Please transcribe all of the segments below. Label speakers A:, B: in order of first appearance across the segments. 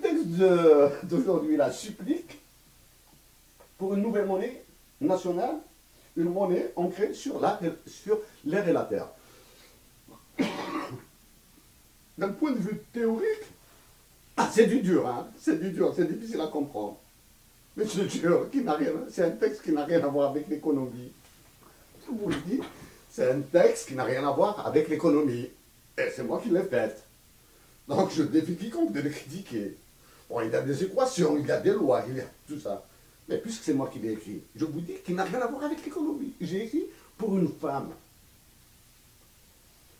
A: texte d'aujourd'hui là supplique pour une nouvelle monnaie nationale, une monnaie ancrée sur l'air et la terre. D'un point de vue théorique, c'est du dur, hein, c'est du dur, c'est difficile à comprendre. Mais je te jure, c'est un texte qui n'a rien à voir avec l'économie. Je vous le dis, c'est un texte qui n'a rien à voir avec l'économie. Et c'est moi qui l'ai fait. Donc je défie quiconque de le critiquer. Bon, il y a des équations, il y a des lois, il y a tout ça. Mais puisque c'est moi qui l'ai écrit, je vous dis qu'il n'a rien à voir avec l'économie. J'ai écrit pour une femme.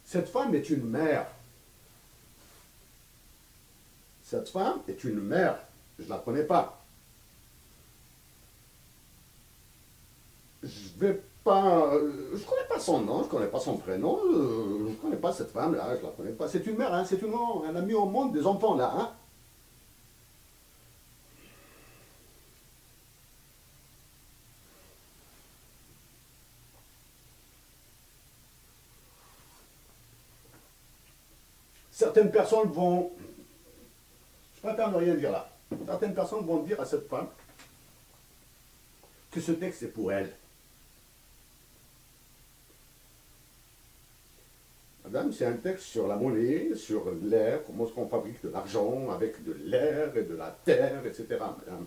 A: Cette femme est une mère. Cette femme est une mère. Je ne la connais pas. Je vais pas. Je ne connais pas son nom, je ne connais pas son prénom, je ne connais pas cette femme-là, je ne la connais pas. C'est une mère, hein, c'est une maman. Elle a mis au monde des enfants là. Hein. Certaines personnes vont. Je préfère ne rien dire là. Certaines personnes vont dire à cette femme que ce texte est pour elle. Madame, c'est un texte sur la monnaie, sur l'air, comment est-ce qu'on fabrique de l'argent avec de l'air et de la terre, etc. Madame,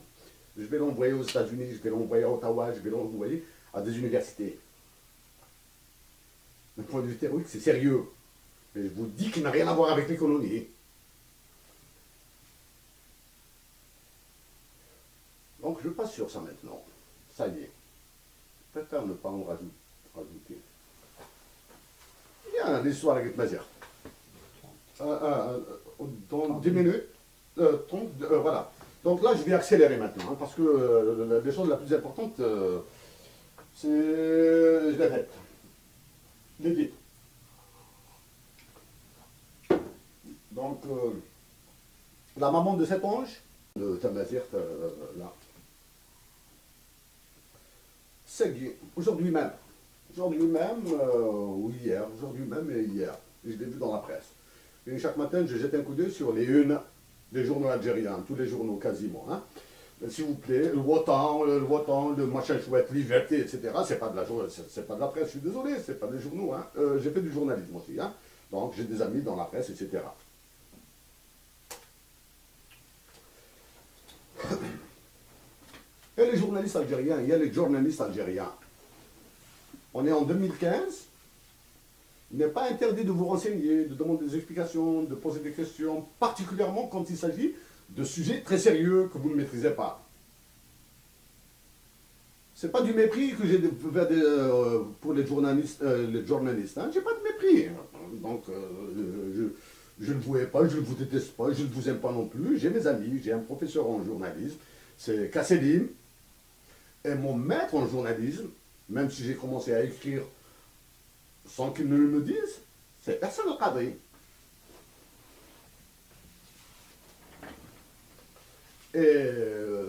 A: je vais l'envoyer aux États-Unis, je vais l'envoyer à Ottawa, je vais l'envoyer à des universités. D'un point de vue théorique, c'est sérieux. Mais je vous dis qu'il n'a rien à voir avec l'économie. Donc je passe sur ça maintenant. Ça y est. Je préfère ne pas en rajouter. Il y a l'histoire avec Mazir. Dans 10 minutes, 30, voilà. Donc là, je vais accélérer maintenant, hein, parce que les choses la plus importante, c'est... Je l'ai faite. Je l'ai dit. Donc, la maman de cet ange, de Tamazir, là, c'est aujourd'hui même, ou hier, aujourd'hui même et hier, je l'ai vu dans la presse. Et chaque matin, je jette un coup d'œil sur les unes des journaux algériens, tous les journaux quasiment. Hein. S'il vous plaît, le Wotan, le machin chouette, Liberté, etc. C'est pas de la presse, je suis désolé, c'est pas des journaux. Hein. J'ai fait du journalisme aussi, hein. Donc j'ai des amis dans la presse, etc. Et les journalistes algériens, il y a les journalistes algériens. On est en 2015. Il n'est pas interdit de vous renseigner, de demander des explications, de poser des questions, particulièrement quand il s'agit de sujets très sérieux que vous ne maîtrisez pas. C'est pas du mépris que j'ai pour les journalistes. Hein. J'ai pas de mépris. Donc, je ne vous hais pas, je ne vous déteste pas, je ne vous aime pas non plus. J'ai mes amis, j'ai un professeur en journalisme, c'est Kasselim. Et mon maître en journalisme, même si j'ai commencé à écrire sans qu'ils ne me le disent, c'est Hassan al-Qadri. Et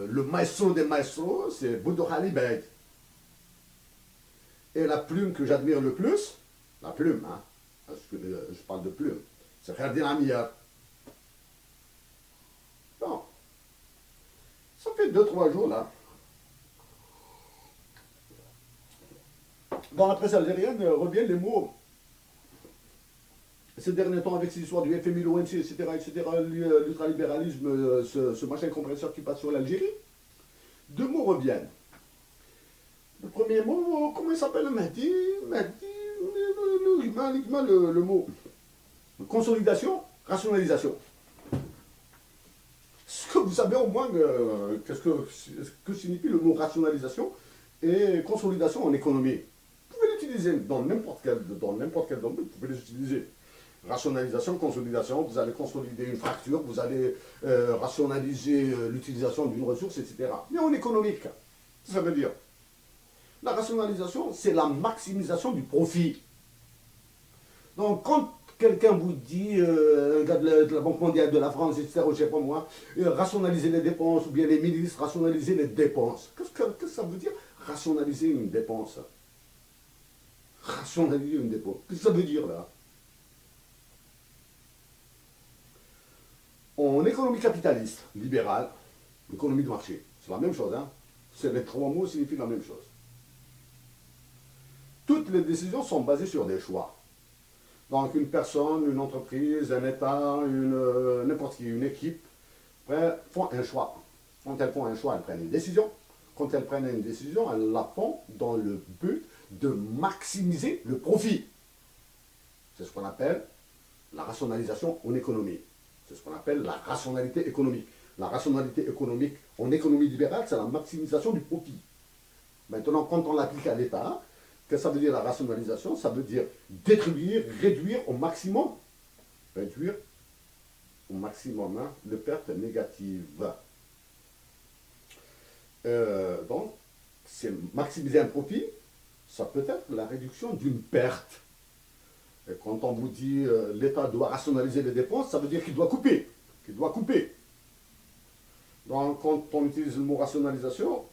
A: le maestro des maestros, c'est Boudoukhali Bey. Et la plume que j'admire le plus, la plume, hein, parce que je parle de plume, c'est Khardin Amiyar. Bon, ça fait 2-3 jours là. Dans la presse algérienne reviennent les mots. Ces derniers temps, avec ces histoires du FMI, l'OMC, etc., l'ultralibéralisme, ce machin compresseur qui passe sur l'Algérie, 2 mots reviennent. Le premier mot, comment il s'appelle? Mahdi, le mot consolidation, rationalisation. Est-ce que vous savez au moins qu'est-ce que signifie le mot rationalisation et consolidation en économie? Vous pouvez l'utiliser dans n'importe quel domaine, vous pouvez les utiliser. Rationalisation, consolidation, vous allez consolider une fracture, vous allez rationaliser l'utilisation d'une ressource, etc. Mais en économique, ça veut dire, la rationalisation, c'est la maximisation du profit. Donc, quand quelqu'un vous dit, un gars de la Banque mondiale, de la France, etc., je ne sais pas moi, rationaliser les dépenses, ou bien les ministres, rationaliser les dépenses. Qu'est-ce que ça veut dire, rationaliser une dépense? Rationaliser une dépense. Qu'est-ce que ça veut dire, là? En économie capitaliste, libérale, économie de marché, c'est la même chose. Hein. Les trois mots signifient la même chose. Toutes les décisions sont basées sur des choix. Donc une personne, une entreprise, un État, n'importe qui, une équipe, font un choix. Quand elles font un choix, elles prennent une décision. Quand elles prennent une décision, elles la font dans le but de maximiser le profit. C'est ce qu'on appelle la rationalisation en économie. C'est ce qu'on appelle la rationalité économique. La rationalité économique en économie libérale, c'est la maximisation du profit. Maintenant, quand on l'applique à l'État, qu'est-ce que ça veut dire la rationalisation? Ça veut dire détruire, réduire au maximum, réduire au maximum les pertes négatives. Donc, c'est maximiser un profit, ça peut être la réduction d'une perte. Et quand on vous dit l'État doit rationaliser les dépenses, ça veut dire qu'il doit couper. Qu'il doit couper. Donc, quand on utilise le mot rationalisation,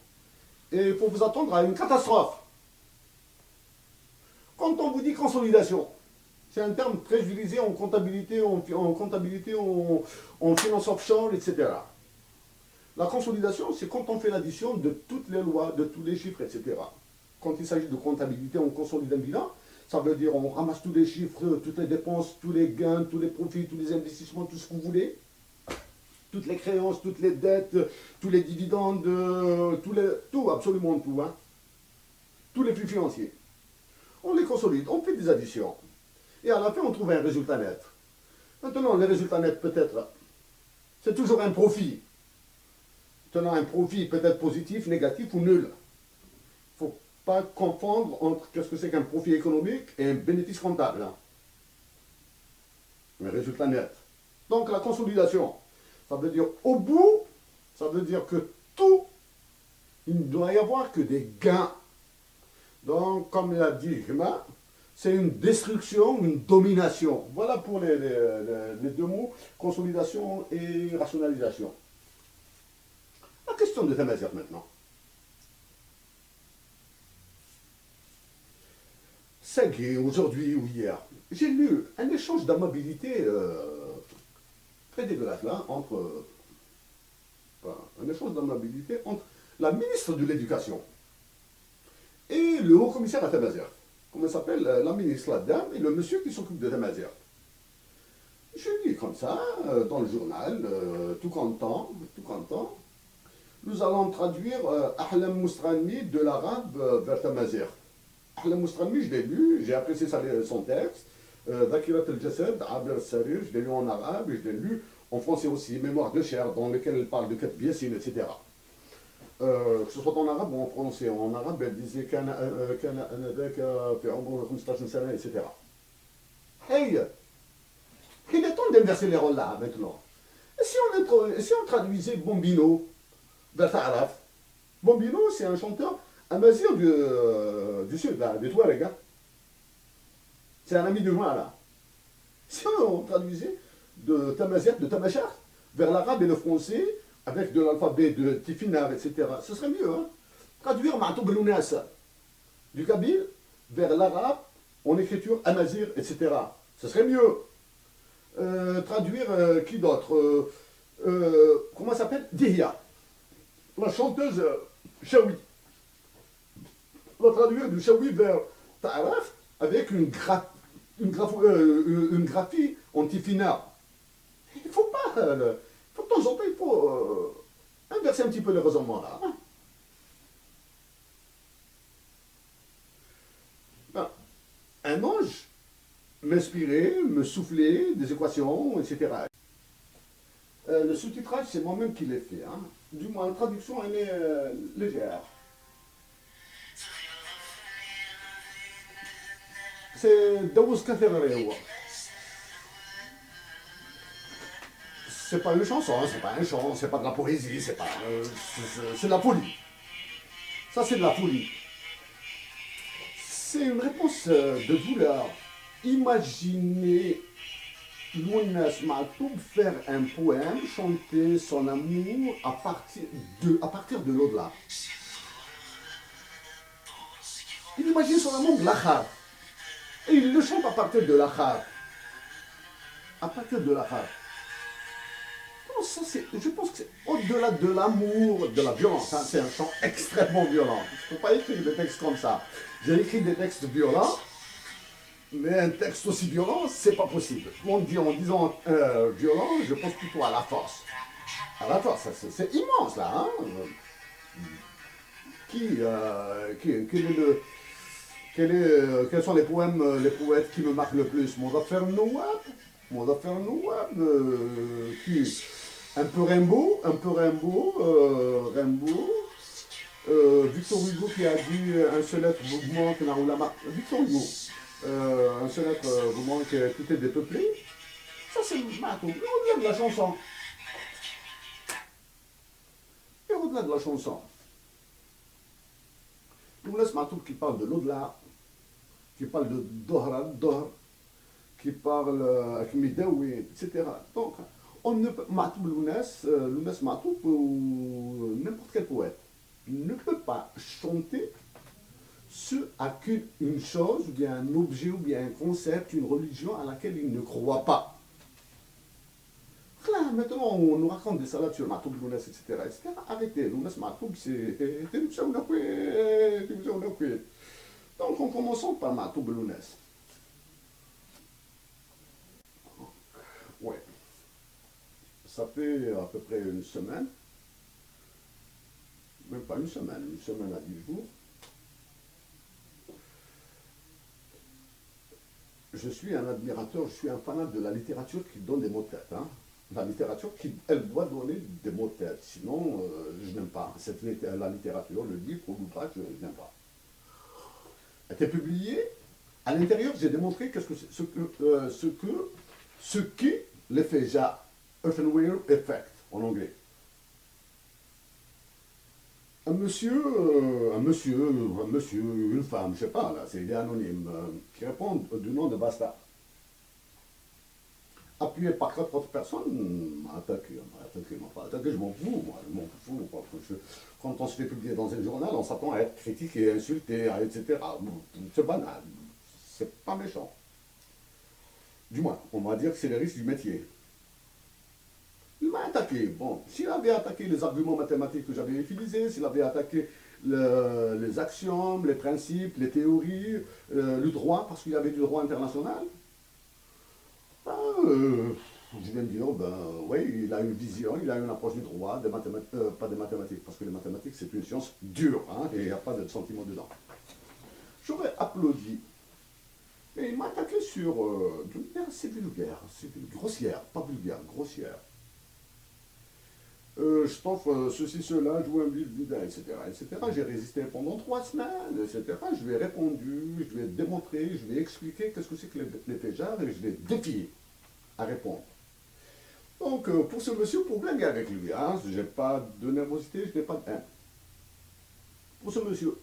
A: il faut vous attendre à une catastrophe. Quand on vous dit consolidation, c'est un terme très utilisé en comptabilité, en finance offshore, etc. La consolidation, c'est quand on fait l'addition de toutes les lois, de tous les chiffres, etc. Quand il s'agit de comptabilité, on consolide un bilan. Ça veut dire on ramasse tous les chiffres, toutes les dépenses, tous les gains, tous les profits, tous les investissements, tout ce que vous voulez. Toutes les créances, toutes les dettes, tous les dividendes, tout, absolument tout. Hein. Tous les flux financiers. On les consolide, on fait des additions. Et à la fin, on trouve un résultat net. Maintenant, le résultat net, peut-être, c'est toujours un profit. Maintenant, un profit peut être positif, négatif ou nul. Il ne faut pas confondre entre qu'est-ce que c'est qu'un profit économique et un bénéfice comptable. Hein. Un résultat net. Donc, la consolidation, ça veut dire au bout, ça veut dire que tout, il ne doit y avoir que des gains. Donc, comme l'a dit Hima, c'est une destruction, une domination. Voilà pour les deux mots, consolidation et rationalisation. La question de Tamazight maintenant. C'est aujourd'hui ou hier, j'ai lu un échange d'amabilité très dégueulasse là, un échange d'amabilité entre la ministre de l'Éducation et le haut commissaire à Tamazight. Comment s'appelle la ministre, la dame, et le monsieur qui s'occupe de Tamazight. Je lis comme ça, dans le journal, tout content, nous allons traduire Ahlam Moustrani de l'arabe vers Tamazight. Ahlam Moustrani, je l'ai lu, j'ai apprécié son texte. Dhakirat al-Jasad, Abir al-Sarir, je l'ai lu en arabe, et je l'ai lu en français aussi, Mémoire de chair, dans lequel elle parle de Katb Yassine, etc. Que ce soit en arabe ou en français. En arabe, elle disait etc. Hey, il est temps d'inverser les rôles là maintenant. Et si on traduisait Bombino vers Ta'araf? Bombino, c'est un chanteur amazigh du sud, là, de toi, les gars. C'est un ami de moi, là. Si on traduisait de Tamazight, de Tamashar, vers l'arabe et le français, avec de l'alphabet de Tifinagh, etc., ce serait mieux. Hein? Traduire Ma'toub Lounas du kabyle vers l'arabe en écriture amazigh, etc. Ce serait mieux. Traduire qui d'autre comment ça s'appelle? Dihya, la chanteuse Chaoui. La traduire du Chaoui vers Ta'araf avec une graphie en Tifinagh. Il ne faut pas. De temps en temps, il faut inverser un petit peu le raisonnement là. Hein. Ben, un ange m'inspirait, me soufflait des équations, etc. Le sous-titrage, c'est moi-même qui l'ai fait. Hein. Du moins, la traduction, elle est légère. C'est Daouz Kathir. C'est pas une chanson, c'est pas un chant, c'est pas de la poésie, c'est de la folie. Ça, c'est de la folie. C'est une réponse de douleur. Imaginez Lounas Ma'toub faire un poème, chanter son amour à partir de l'au-delà. Il imagine son amour de l'Akhar. Et il le chante à partir de l'Akhar. À partir de l'Akhar. je pense que c'est au-delà de l'amour, de la violence. Hein, c'est un chant extrêmement violent. Je ne peux pas écrire des textes comme ça. J'ai écrit des textes violents, mais un texte aussi violent, c'est pas possible. En disant violent, je pense plutôt à la force. À la force, c'est immense là. Hein. Quels sont les poètes qui me marquent le plus? Mon Nawab, qui Rimbaud, Victor Hugo qui a dit un seul être mouvement que Naroulama. Victor Hugo, un seul être mouvement que tout est dépeuplé. Ça c'est Matou. Et au-delà de la chanson. Et au-delà de la chanson. Nous laisse Matou qui parle de l'au-delà, qui parle de Dohr, qui parle avec Midawi, etc. Donc, on ne peut, Lounès Matou, ou n'importe quel poète, ne peut pas chanter ce à qu'une chose, ou bien un objet, ou bien un concept, une religion à laquelle il ne croit pas. Là, maintenant, on nous raconte des salades sur Matoub, Lounès, etc., etc. Arrêtez, Lounès Matoub, c'est. Donc, en commençant par Matoub Lounès. Ouais. Ça fait à peu près une semaine, même pas une semaine à 10 jours. Je suis un admirateur, je suis un fanat de la littérature qui donne des mots de tête. Hein. La littérature, elle doit donner des mots de tête. Sinon, je n'aime pas. La littérature, le livre ou l'ouvrage, je n'aime pas. A été publié. À l'intérieur, j'ai démontré ce qu'est l'effet Earthenware Effect en anglais. Un monsieur, une femme, je sais pas, là, c'est anonyme, qui répond du nom de Basta. Appuyé par 4 autres personnes, m'a attaqué, je m'en fous, moi, je m'en fous. Quand on se fait publier dans un journal, on s'attend à être critiqué, insulté, etc. C'est banal, c'est pas méchant. Du moins, on va dire que c'est le risque du métier. Il m'a attaqué. Bon, s'il avait attaqué les arguments mathématiques que j'avais utilisés, s'il avait attaqué les axiomes, les principes, les théories, le droit, parce qu'il y avait du droit international, ben, je viens de dire, ben oui, il a une vision, il a une approche du droit, des mathématiques, pas des mathématiques, parce que les mathématiques c'est une science dure, hein, et il n'y a pas de sentiment dedans. J'aurais applaudi. Et il m'a attaqué sur d'une manière assez vulgaire, grossière, pas vulgaire, grossière. Je t'offre ceci, cela, jouer un billet, etc., etc. J'ai résisté pendant 3 semaines, etc. Je lui ai répondu, je lui ai démontré, je lui ai expliqué qu'est-ce que c'est que les péjards et je l'ai défié à répondre. Donc, pour ce monsieur, problème avec lui. Hein, je n'ai pas de nervosité, je n'ai pas de haine. Pour ce monsieur,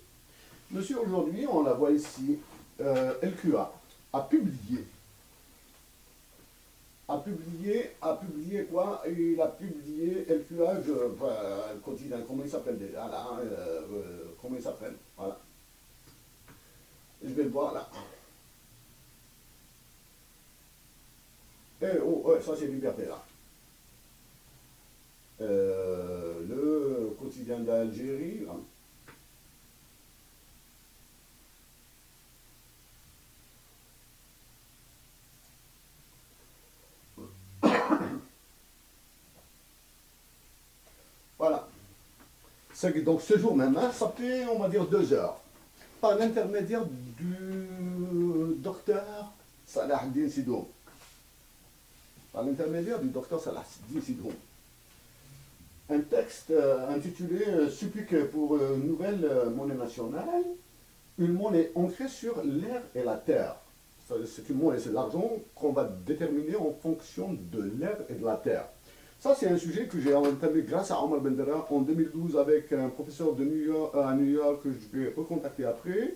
A: monsieur aujourd'hui, on la voit ici, LQA a publié quoi? Il a publié LQA, le quotidien, comment il s'appelle déjà là? Comment il s'appelle? Voilà. Je vais le voir là. Oh, ouais, ça c'est Liberté là. Le quotidien d'Algérie, là. Voilà. Donc ce jour même, hein, ça fait, on va dire, 2 heures. Par l'intermédiaire du docteur Salahuddin Sidoum. Par l'intermédiaire du docteur Salahuddin Sidoum. Un texte intitulé Supplique pour une nouvelle monnaie nationale, une monnaie ancrée sur l'air et la terre. C'est une monnaie, c'est l'argent qu'on va déterminer en fonction de l'air et de la terre. Ça, c'est un sujet que j'ai entamé grâce à Omar Bendera en 2012 avec un professeur de à New York que je vais recontacter après.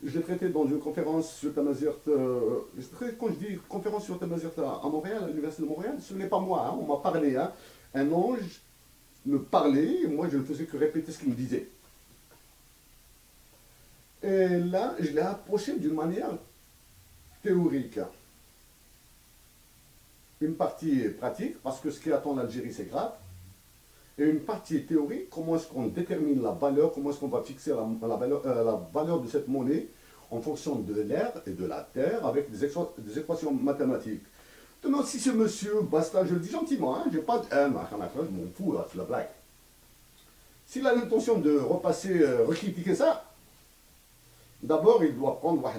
A: Je l'ai traité dans une conférence sur Tamazirt. Quand je dis conférence sur Tamazirt à Montréal, à l'Université de Montréal, ce n'est pas moi, hein, on m'a parlé. Hein. Un ange me parlait, et moi je ne faisais que répéter ce qu'il me disait. Et là, je l'ai approché d'une manière théorique. une partie pratique, parce que ce qui attend l'Algérie, c'est grave, et une partie théorique, comment est-ce qu'on détermine la valeur, comment est-ce qu'on va fixer la valeur de cette monnaie en fonction de l'air et de la terre avec des équations mathématiques. Maintenant, si ce monsieur, basta, je le dis gentiment, hein, j'ai pas de haine, je m'en fous, là, c'est la blague. S'il a l'intention de repasser, recritiquer ça, d'abord il doit prendre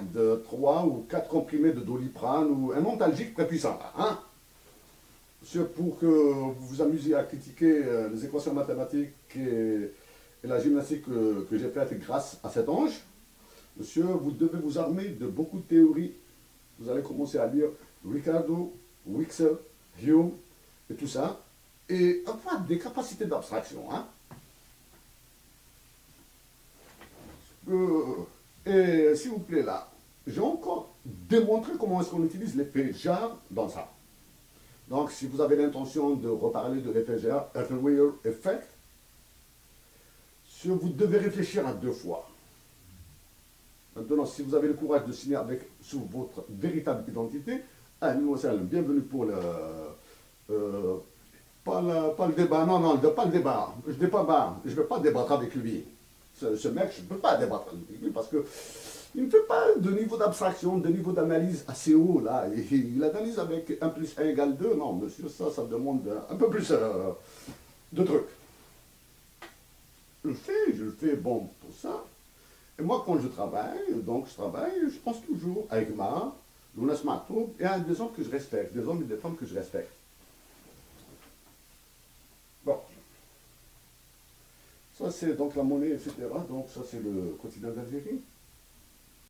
A: 3 ou 4 comprimés de doliprane ou un antalgique très puissant. Là, hein. Monsieur, pour que vous vous amusiez à critiquer les équations mathématiques et la gymnastique que j'ai faite grâce à cet ange, monsieur, vous devez vous armer de beaucoup de théories. Vous allez commencer à lire Ricardo, Wixel, Hume et tout ça, et avoir des capacités d'abstraction. Hein. Et s'il vous plaît, là, j'ai encore démontré comment est-ce qu'on utilise l'effet jar dans ça. Donc, si vous avez l'intention de reparler de l'effet jar, Everywhere Effect, vous devez réfléchir à 2 fois. Maintenant, si vous avez le courage de signer sous votre véritable identité, bienvenue pour le. Pas le débat, non, pas le débat. Je ne vais pas débattre avec lui. Ce mec, je ne peux pas débattre avec lui parce que il ne fait pas de niveau d'abstraction, de niveau d'analyse assez haut, là. Il analyse avec 1 plus 1 égale 2. Non, monsieur, ça demande un peu plus de trucs. Je le fais bon pour ça. Et moi, quand je travaille, je pense toujours avec Lounas Matoub, et à des hommes que je respecte, des hommes et des femmes que je respecte. Bon. Ça, c'est donc la monnaie, etc. Donc, ça, c'est le quotidien d'Algérie.